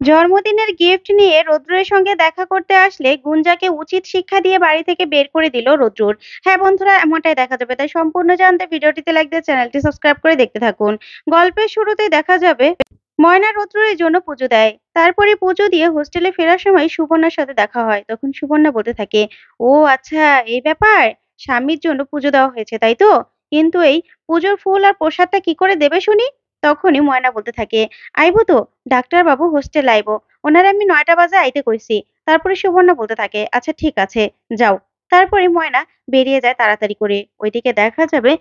জন্মদিনের গিফট নিয়ে রৌদ্রের সঙ্গে দেখা করতে আসলে গুঞ্জাকে উচিত শিক্ষা দিয়ে বাড়ি থেকে বের করে দিল রৌদ্র। হ্যাঁ বন্ধুরা, এমনটাই দেখা যাবে, তাই সম্পূর্ণ জানতে ভিডিওটিতে লাইক দিয়ে চ্যানেলটি সাবস্ক্রাইব করে দেখতে থাকুন। গল্পের শুরুতেই দেখা যাবে ময়না রৌদ্রের জন্য পুজো দেয়। তারপরে পুজো দিয়ে হোস্টেলে ফেরার সময় সুবর্ণার সাথে দেখা হয়। তখন সুবর্ণা বলতে থাকে, ও আচ্ছা, এই ব্যাপার, স্বামীর জন্য পুজো দেওয়া হয়েছে তাই তো, কিন্তু এই পুজোর ফুল আর প্রসাদটা কি করে দেবে শুনি। তখনই ময়না বলতে থাকে, আইবো তো, ডাক্তারবাবু হোস্টেল আইবো, ওনারে আমি ৯টা বাজে আইতে কইছি। তারপরে সুবর্ণা বলতে থাকে, আচ্ছা ঠিক আছে, যাও। তারপরে ময়না বেরিয়ে যায় তাড়াতাড়ি করে। ওইদিকে দেখা যাবে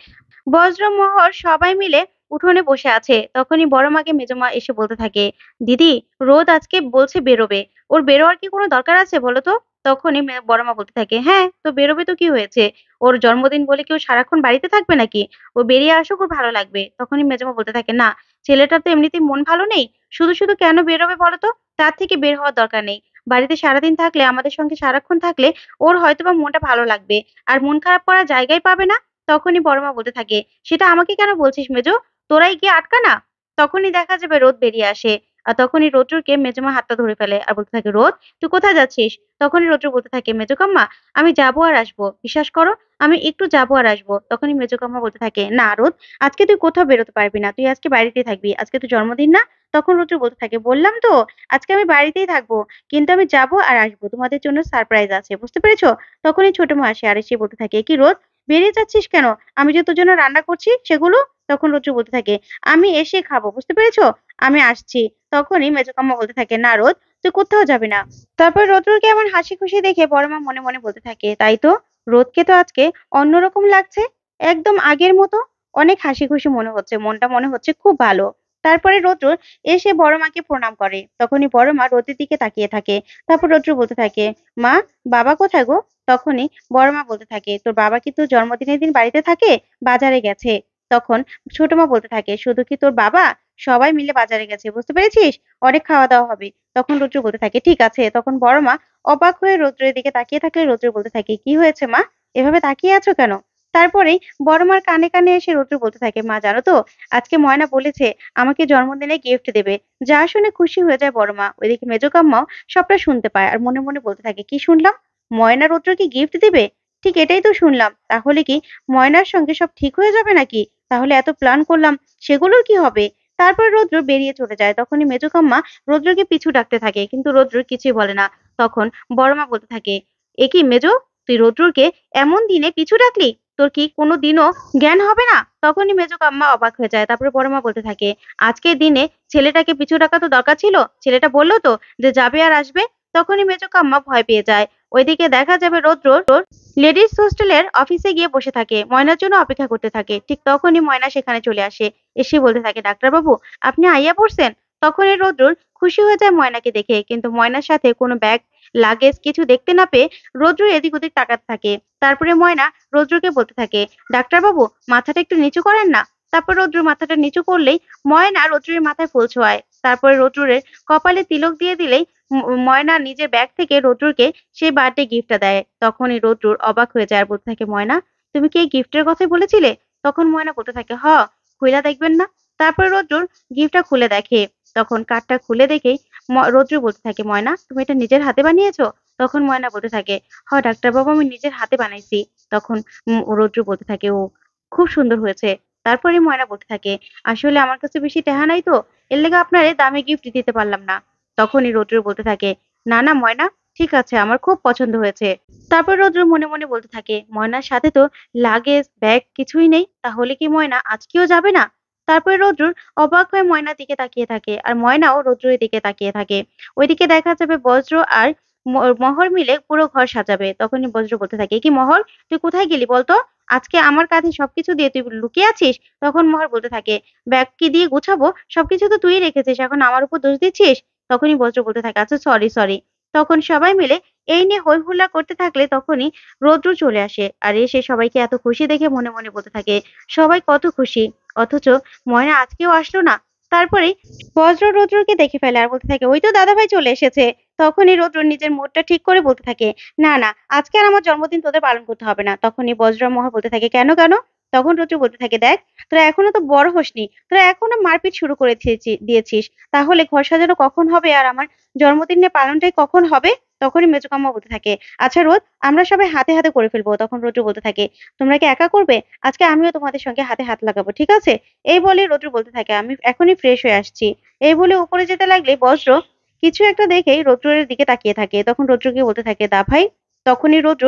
বজ্রমহল সবাই মিলে উঠোনে বসে আছে। তখনই বড় মাকে মেজো মা এসে বলতে থাকে, দিদি, রোদ আজকে বলছে বেরোবে, ওর বেরোয়ার কি কোনো দরকার আছে বলো তো। তখনই বড় মা বলতে থাকে, হ্যাঁ তো বেরোবে তো কি হয়েছে, ওর জন্মদিন বলে কেউ সারাক্ষণ বাড়িতে থাকবে নাকি, ও বেরিয়ে আসুক, ওর ভালো লাগবে। তখনই মেজমা বলতে থাকে, না, ছেলেটার তো এমনিতেই মন ভালো নেই, শুধু শুধু কেন বেরোবে বলো তো, তার থেকে বের হওয়ার দরকার নেই। বাড়িতে সারাদিন থাকলে, আমাদের সঙ্গে সারাক্ষণ থাকলে ওর হয়তোবা মনটা ভালো লাগবে, আর মন খারাপ করার জায়গায় পাবে না। তখনই বড় মা বলতে থাকে, সেটা আমাকে কেন বলছিস মেজো, তোরাই গিয়ে আটকা না। তখনই দেখা যাবে রোদ বেরিয়ে আসে। আর তখনই রৌদ্রকে মেজমা হাতটা ধরে ফেলে আর বলতে থাকে, রোদ, তুই কোথায় যাচ্ছিস। তখনই রৌদ্র বলতে থাকে, মেজো কাম্মা, আমি যাবো আর আসবো, বিশ্বাস করো, আমি একটু যাবো আর আসবো। তখনই মেজো কাম্মা বলতে থাকে, না রোদ, আজকে তুই কোথাও বেরোতে পারবি না, তুই আজকে বাড়িতেই থাকবি, আজকে তো জন্মদিন না। তখন রৌদ্র বলতে থাকে, বললাম তো, আজকে আমি বাড়িতেই থাকবো, কিন্তু আমি যাবো আর আসবো, তোমাদের জন্য সারপ্রাইজ আছে, বুঝতে পেরেছো। তখনই ছোট মা আসে আর এসে বলতে থাকে, কি রোদ, বেরিয়ে যাচ্ছিস কেন, আমি যে তোর জন্য রান্না করছি সেগুলো। তখন রৌদ্র বলতে থাকে, আমি এসে খাবো, বুঝতে পেরেছো, আমি আসছি। তখনই মেজো কাম্মা বলতে থাকে, না রোদ, তুই কোথাও যাবি না। তারপর রৌদ্রকে এমন হাসি খুশি দেখে বড় মা মনে মনে বলতে থাকে, তাই তো, রোদকে তো আজকে অন্যরকম লাগছে, একদম আগের মতো, অনেক হাসি খুশি মনে হচ্ছে, মনটা মনে হচ্ছে খুব ভালো। তারপরে রৌদ্র এসে বড় মাকে প্রণাম করে। তখনই বড় মা রোদের দিকে তাকিয়ে থাকে। তারপর রৌদ্র বলতে থাকে, মা, বাবা কোথায় গো। তখনই বড় মা বলতে থাকে, তোর বাবা কি তোর জন্মদিনের দিন বাড়িতে থাকে, বাজারে গেছে। তখন ছোট মা বলতে থাকে, শুধু কি তোর বাবা, সবাই মিলে বাজারে গেছে, বুঝতে পেরেছিস, অনেক খাওয়া দাওয়া হবে। তখন রৌদ্র বলতে থাকে, ঠিক আছে। তখন বড় মা অবাক হয়ে রৌদ্রের দিকে তাকিয়ে থাকলে রৌদ্র বলতে থাকে, কি হয়েছে মা, এভাবে তাকিয়ে আছো কেন। তারপরেই বড় মার কানে কানে এসে রৌদ্র বলতে থাকে, মা জানো তো, আজকে ময়না বলেছে আমাকে জন্মদিনে গিফট দেবে। যা শুনে খুশি হয়ে যায় বড় মা। ওইদিকে মেজো কাম্মাও সবটা শুনতে পায় আর মনে মনে বলতে থাকে, কি শুনলাম, ময়না রৌদ্রকে গিফট দিবে, ঠিক এটাই তো শুনলাম, তাহলে কি ময়নার সঙ্গে সব ঠিক হয়ে যাবে নাকি, তাহলে এত প্ল্যান করলাম, সেগুলোর কি হবে। তারপর রৌদ্র বেরিয়ে চলে যায়। তখনই মেজো কাম্মা রৌদ্রকে পিছু ডাকতে থাকে, কিন্তু রৌদ্র কিছুই বলে না। তখন বড় মা বলতে থাকে, এ কি মেজো, তুই রৌদ্রকে এমন দিনে পিছু ডাকলি, তোর কি কোনো দিনও জ্ঞান হবে না। তখনই মেজো কাম্মা অবাক হয়ে যায়। তারপরে বড় মা বলতে থাকে, আজকের দিনে ছেলেটাকে পিছু ডাকা তো দরকার ছিল, ছেলেটা বললো তো যে যাবে আর আসবে। তখনই মেজো কাম্মা ভয় পেয়ে যায়। ওইদিকে দেখা যাবে রৌদ্র লেডিস হোস্টেলের অফিসে গিয়ে বসে থাকে, ময়নার জন্য অপেক্ষা করতে থাকে। ঠিক তখনই ময়না সেখানে চলে আসে। এসে বলতে থাকে, ডাক্তারবাবু, আপনি আইয়া পড়ছেন। তখনই রৌদ্র খুশি হয়ে যায় ময়নাকে দেখে, কিন্তু ময়নার সাথে কোনো ব্যাগ, লাগেজ কিছু দেখতে না পেয়ে রৌদ্র এদিক ওদিক তাকাতে থাকে। তারপরে ময়না রৌদ্রকে বলতে থাকে, ডাক্তারবাবু, মাথাটা একটু নিচু করেন না। তারপর রৌদ্র মাথাটা নিচু করলেই ময়না রৌদ্রের মাথায় ফুল ছোঁয়ায়। তারপরে রৌদ্রের কপালে তিলক দিয়ে দিলেই ময়না নিজের ব্যাগ থেকে রৌদ্রকে সেই বার্থডে গিফটটা দেয়। তখনই রৌদ্র অবাক হয়ে যায় আর বলতে থাকে, ময়না, তুমি কি এই গিফটের কথাই বলেছিলে। তখন ময়না বলতে থাকে, হ, খুইলা দেখবেন না। তারপর রৌদ্র গিফটটা খুলে দেখে। তখন কার্ডটা খুলে দেখেই রৌদ্র বলতে থাকে, ময়না, তুমি এটা নিজের হাতে বানিয়েছো। তখন ময়না বলতে থাকে, হ ডাক্তারবাবু, আমি নিজের হাতে বানাইছি। তখন রৌদ্র বলতে থাকে, ও খুব সুন্দর হয়েছে। তারপরে ময়না বলতে থাকে, আসলে আমার কাছে বেশি টেহা নাই তো, এর লেগে আপনারে দামি গিফট দিতে পারলাম না। তখনই রৌদ্র বলতে থাকে, না না ময়না, ঠিক আছে, আমার খুব পছন্দ হয়েছে। তারপর রৌদ্র মনে মনে বলতে থাকে, ময়নার সাথে তো লাগেজ, ব্যাগ কিছুই নেই, তাহলে কি ময়না আজকেও যাবে না। তারপরে রৌদ্র অবাক হয়ে ময়নার দিকে তাকিয়ে থাকে আর ময়নাও রৌদ্রের দিকে তাকিয়ে থাকে। ওইদিকে দেখা যাবে বজ্র আর মহর মিলে পুরো ঘর সাজাবে। তখনই বজ্র বলতে থাকে, কি মহর, তুই কোথায় গেলি বলতো, আজকে আমার কাঁধে সবকিছু দিয়ে তুই লুকিয়ে আছিস। তখন মহর বলতে থাকে, ব্যাগ কি দিয়ে গুছাবো, সবকিছু তো তুই রেখেছিস, এখন আমার উপর দোষ দিচ্ছিস। তখনই বজ্র বলতে থাকে, আচ্ছা সরি সরি। তখন সবাই মিলে এই নিয়ে হই হুল্লা করতে থাকলে তখনই রৌদ্র চলে আসে আর এসে সবাইকে এত খুশি দেখে মনে মনে বলতে থাকে, সবাই কত খুশি, অথচ ময়না আজকেও আসলো না। তারপরে বজ্র রৌদ্রকে দেখে ফেলে আর বলতে থাকে, ওই তো দাদাভাই চলে এসেছে। তখনই রৌদ্র নিজের মুডটা ঠিক করে বলতে থাকে, না না, আজকে আর আমার জন্মদিন তোদের পালন করতে হবে না। তখনই বজ্র মহা বলতে থাকে, কেন কেন। তখন রৌদ্র বলতে থাকে, দেখ তোরা এখনো তো বড় হসনি, তোরা এখনো মারপিট শুরু করে দিয়েছিস, তাহলে ঘর সাজানো কখন হবে আর আমার জন্মদিনের পালনটাই কখন হবে? তখনই মেজোকাম্মা বলতে থাকে, আচ্ছা রোদ, আমরা সবাই হাতে হাতে করে ফেলবো। তখন রৌদ্র বলতে থাকে, তোমরা কি একা করবে? আজকে আমিও তোমাদের সঙ্গে হাতে হাত লাগাবো, ঠিক আছে? এই বলে রৌদ্র বলতে থাকে, আমি এখনই ফ্রেশ হয়ে আসছি। এই বলে উপরে যেতে লাগলে বজ্র কিছু একটা দেখেই রৌদ্রের দিকে তাকিয়ে থাকে। তখন রৌদ্রকে বলতে থাকে, দা ভাই। তখনই রৌদ্র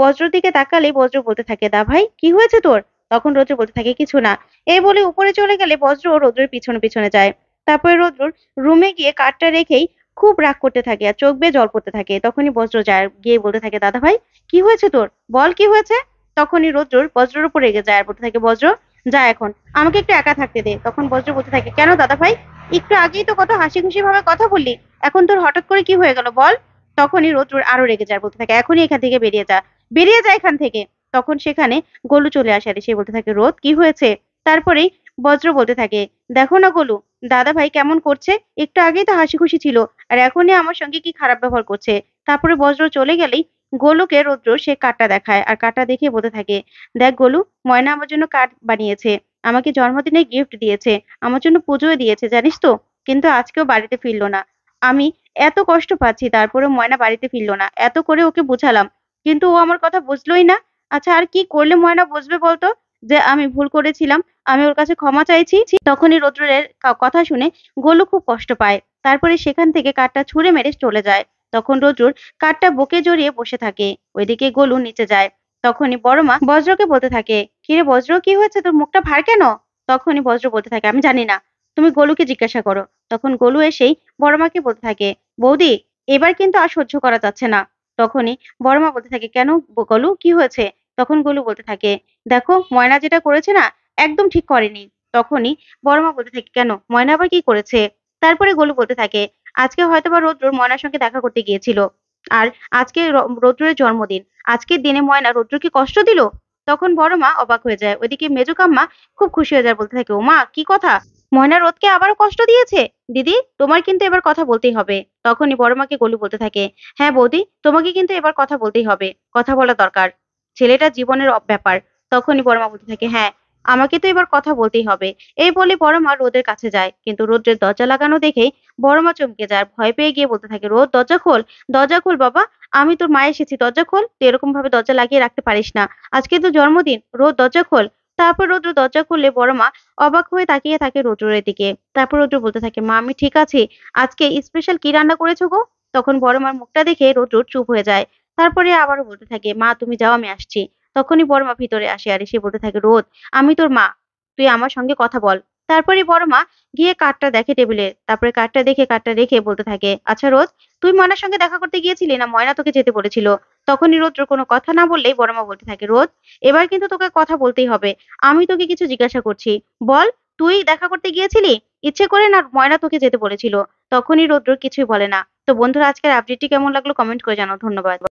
বজ্রর দিকে তাকালে বজ্র বলতে থাকে, দা ভাই কি হয়েছে তোর? তখন রৌদ্র বলতে থাকে, কিছু না। এই বলে উপরে চলে গেলে বজ্র রৌদ্রের পিছনে পিছনে যায়। তারপরে রৌদ্র রুমে গিয়ে কার্ডটা রেখেই খুব রাগ করতে থাকে আর চোখ বেয়ে জল পড়তে থাকে। তখনই বজ্র যায় গিয়ে বলতে থাকে, দাদা ভাই কি হয়েছে তোর? বল কি হয়েছে? তখনই রৌদ্র বজ্রের উপর রেগে যায় আর বলতে থাকে, বজ্র যা এখন, আমাকে একটু একা থাকতে দে। তখন বজ্র বলতে থাকে, কেন দাদা ভাই? একটু আগেই তো কত হাসি খুশি ভাবে কথা বললি, এখন তোর হঠাৎ করে কি হয়ে গেল বল? তখনই রৌদ্র আরো রেগে যায়, বলতে থাকে, এখনই এখান থেকে বেরিয়ে যা, বেরিয়ে যা এখান থেকে। তখন সেখানে গোলু চলে আসে আর সে বলতে থাকে, রোদ কি হয়েছে? তারপরেই বজ্র বলতে থাকে, দেখো না গোলু, দাদা ভাই কেমন করছে, একটু আগেই তো হাসি খুশি ছিল আর এখনই আমার সঙ্গে কি খারাপ ব্যবহার করছে। তারপরে বজ্র চলে গেলেই গোলুকে রৌদ্র সে কার্ডটা দেখায় আর কার্ডটা দেখে বলতে থাকে, দেখ গোলু, ময়না আমার জন্য কার্ড বানিয়েছে, আমাকে জন্মদিনে গিফট দিয়েছে, আমার জন্য পুজোও দিয়েছে জানিস তো, কিন্তু আজকেও বাড়িতে ফিরলো না। আমি এত কষ্ট পাচ্ছি, তারপরে ময়না বাড়িতে ফিরলো না, এত করে ওকে বোঝালাম, কিন্তু ও আমার কথা বুঝলোই না। আচ্ছা আর কি করলে ময়না বুঝবে বলতো যে আমি ভুল করেছিলাম, আমি ওর কাছে ক্ষমা চাইছি? তখনই রৌদ্রের কথা শুনে গোলু খুব কষ্ট পায়। তারপরে সেখান থেকে কাঠটা ছুঁড়ে মেরে চলে যায়। তখন রৌদ্র কাঠটা বুকে জড়িয়ে বসে থাকে। ওইদিকে গোলু নিচে যায়। তখনই বড় মা বজ্রকে বলতে থাকে, কিরে বজ্র কি হয়েছে, তোর মুখটা ভার কেন? তখনই বজ্র বলতে থাকে, আমি জানি না, তুমি গোলুকে জিজ্ঞাসা করো। তখন গোলু এসেই বড় মাকে বলতে থাকে, বৌদি এবার কিন্তু আর সহ্য করা যাচ্ছে না। তখনই বড় মা বলতে থাকে, কেন গোলু কি হয়েছে? তখন গোলু বলতে থাকে, দেখো ময়না যেটা করেছে না, একদম ঠিক করেনি। তখনই বড় মা বলতে থাকে, কেন ময়না আবার কি করেছে? তারপরে গোলু বলতে থাকে, আজকে হয়তোবা রৌদ্র ময়নার সঙ্গে দেখা করতে গিয়েছিল, আর আজকে রৌদ্রের জন্মদিন, আজকের দিনে ময়না রৌদ্রকে কষ্ট দিল। তখন বড় মা অবাক হয়ে যায়। ওইদিকে মেজো কাম্মা খুব খুশি হয়ে যায়, বলতে থাকে, ও মা কি কথা, ময়না রোদকে আবারও কষ্ট দিয়েছে? দিদি তোমার কিন্তু এবার কথা বলতেই হবে। তখনই বড় মাকে গোলু বলতে থাকে, হ্যাঁ বৌদি, তোমাকে কিন্তু এবার কথা বলতেই হবে, কথা বলা দরকার, ছেলেটা জীবনের ব্যাপার। তখনই বড় মা বলতে থাকে, হ্যাঁ আমাকে তো এবার কথা বলতেই হবে। এই বলে বড় মা রোদের কাছে যায়, কিন্তু রোদ্রের দরজা লাগানো দেখেই বড় মা চমকে যায় আর ভয় পেয়ে গিয়ে বলতে থাকে, রোদ দরজা খোল, দরজা খোল বাবা, আমি তোর মা এসেছি, দরজা খোল, তুই এরকম ভাবে দরজা লাগিয়ে রাখতে পারিস না, আজকে তো জন্মদিন, রোদ দরজা খোল। তারপর রৌদ্র দরজা খুললে বড় মা অবাক হয়ে তাকিয়ে থাকে রৌদ্রের দিকে। তারপর রৌদ্র বলতে থাকে, মা আমি ঠিক আছি, আজকে স্পেশাল কি রান্না করেছো গো? তখন বড় মার মুখটা দেখে রৌদ্র চুপ হয়ে যায়। তারপরে আবারও বলতে থাকে, মা তুমি যাও আমি আসছি। তখনই বড় মা ভিতরে আসে আর এসে বলতে থাকে, রোদ আমি তোর মা, তুই আমার সঙ্গে কথা বল। তারপরে বড় মা গিয়ে কার্ডটা দেখে টেবিলে, তারপরে কার্ডটা দেখে কার্ডটা রেখে বলতে থাকে, আচ্ছা রোদ, তুই ময়নার সঙ্গে দেখা করতে গিয়েছিলি না ময়না তোকে যেতে বলেছিল? তখনই রৌদ্র কোনো কথা না বললেই বড় মা বলতে থাকে, রোদ এবার কিন্তু তোকে কথা বলতেই হবে, আমি তোকে কিছু জিজ্ঞাসা করছি, বল তুই দেখা করতে গিয়েছিলি ইচ্ছে করে না ময়না তোকে যেতে বলেছিল? তখনই রৌদ্র কিছুই বলে না। তো বন্ধুরা, আজকের আপডেটটি কেমন লাগলো কমেন্ট করে জানাও। ধন্যবাদ।